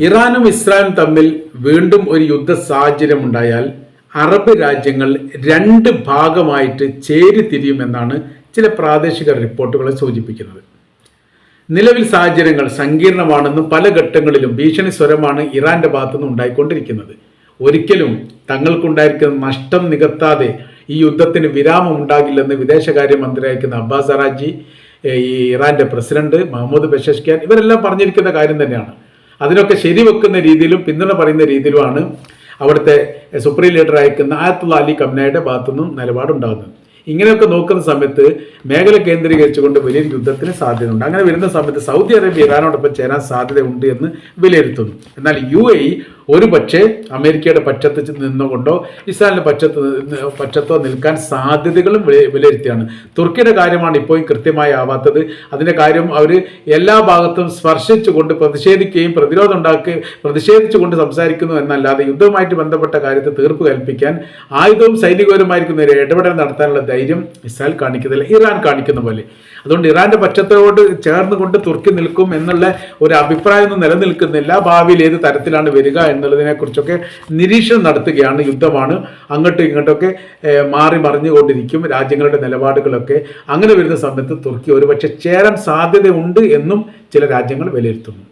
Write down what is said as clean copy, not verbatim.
ഇറാനും ഇസ്രായേലും തമ്മിൽ വീണ്ടും ഒരു യുദ്ധ സാഹചര്യം ഉണ്ടായാൽ അറബ് രാജ്യങ്ങൾ രണ്ട് ഭാഗമായിട്ട് ചേരിതിരിയുമെന്നാണ് ചില പ്രാദേശിക റിപ്പോർട്ടുകൾ സൂചിപ്പിക്കുന്നത്. നിലവിൽ സാഹചര്യങ്ങൾ സങ്കീർണമാണെന്നും പല ഘട്ടങ്ങളിലും ഭീഷണി സ്വരമാണ് ഇറാന്റെ ഭാഗത്തുനിന്ന് ഉണ്ടായിക്കൊണ്ടിരിക്കുന്നത്. ഒരിക്കലും തങ്ങൾക്കുണ്ടായിരിക്കുന്ന നഷ്ടം നികത്താതെ ഈ യുദ്ധത്തിന് വിരാമം ഉണ്ടാകില്ലെന്ന് വിദേശകാര്യമന്ത്രിയായിരിക്കുന്ന അബ്ബാസ് അറാജി, ഈ ഇറാന്റെ പ്രസിഡന്റ് മഹമ്മൂദ് പെഷഷ്കിയാൻ ഇവരെല്ലാം പറഞ്ഞിരിക്കുന്ന കാര്യം തന്നെയാണ്. അതിനൊക്കെ ശരിവെക്കുന്ന രീതിയിലും പിന്തുണ പറയുന്ന രീതിയിലുമാണ് അവിടുത്തെ സുപ്രീം ലീഡർ അയക്കുന്ന ആയത്തുള്ള അലി ഖംനയുടെ ഭാഗത്തുനിന്നും നിലപാടുണ്ടാകുന്നത്. ഇങ്ങനെയൊക്കെ നോക്കുന്ന സമയത്ത് മേഖല കേന്ദ്രീകരിച്ചുകൊണ്ട് വലിയൊരു യുദ്ധത്തിന് സാധ്യതയുണ്ട്. അങ്ങനെ വരുന്ന സമയത്ത് സൗദി അറേബ്യ ഇറാനോടൊപ്പം ചേരാൻ സാധ്യതയുണ്ട് എന്ന് വിലയിരുത്തുന്നു. എന്നാൽ UAE ഒരു പക്ഷേ അമേരിക്കയുടെ പക്ഷത്ത് നിന്നുകൊണ്ടോ ഇസ്രായേലിന്റെ പക്ഷത്തോ നിൽക്കാൻ സാധ്യതകളും വിലയിരുത്തിയാണ്. തുർക്കിയുടെ കാര്യമാണ് ഇപ്പോഴും കൃത്യമായി ആവാത്തത്. അതിന്റെ കാര്യം അവർ എല്ലാ ഭാഗത്തും സ്പർശിച്ചുകൊണ്ട് പ്രതിഷേധിക്കുകയും പ്രതിഷേധിച്ചുകൊണ്ട് സംസാരിക്കുന്നു എന്നല്ലാതെ യുദ്ധവുമായിട്ട് ബന്ധപ്പെട്ട കാര്യത്തിൽ തീർപ്പ് കൽപ്പിക്കാൻ ആയുധവും സൈനികപരമായിരിക്കുന്ന ഒരു ഇടപെടൽ നടത്താനുള്ള ധൈര്യം ഇസ്രായേൽ കാണിക്കുന്നില്ല, ഇറാൻ കാണിക്കുന്ന പോലെ. അതുകൊണ്ട് ഇറാന്റെ പക്ഷത്തോട് ചേർന്നുകൊണ്ട് തുർക്കി നിൽക്കും എന്നുള്ള ഒരു അഭിപ്രായമൊന്നും നിലനിൽക്കുന്നില്ല. ഭാവിയിൽ ഏത് തരത്തിലാണ് വരിക എന്നുള്ളതിനെ കുറിച്ചൊക്കെ നിരീക്ഷണം നടത്തുകയാണ്. യുദ്ധമാണ്, അങ്ങോട്ടും ഇങ്ങോട്ടൊക്കെ മാറി മറിഞ്ഞുകൊണ്ടിരിക്കും രാജ്യങ്ങളുടെ നിലപാടുകളൊക്കെ. അങ്ങനെ വരുന്ന സമയത്ത് തുർക്കി ഒരുപക്ഷെ ചേരാൻ സാധ്യതയുണ്ട് എന്നും ചില രാജ്യങ്ങൾ വിലയിരുത്തുന്നു.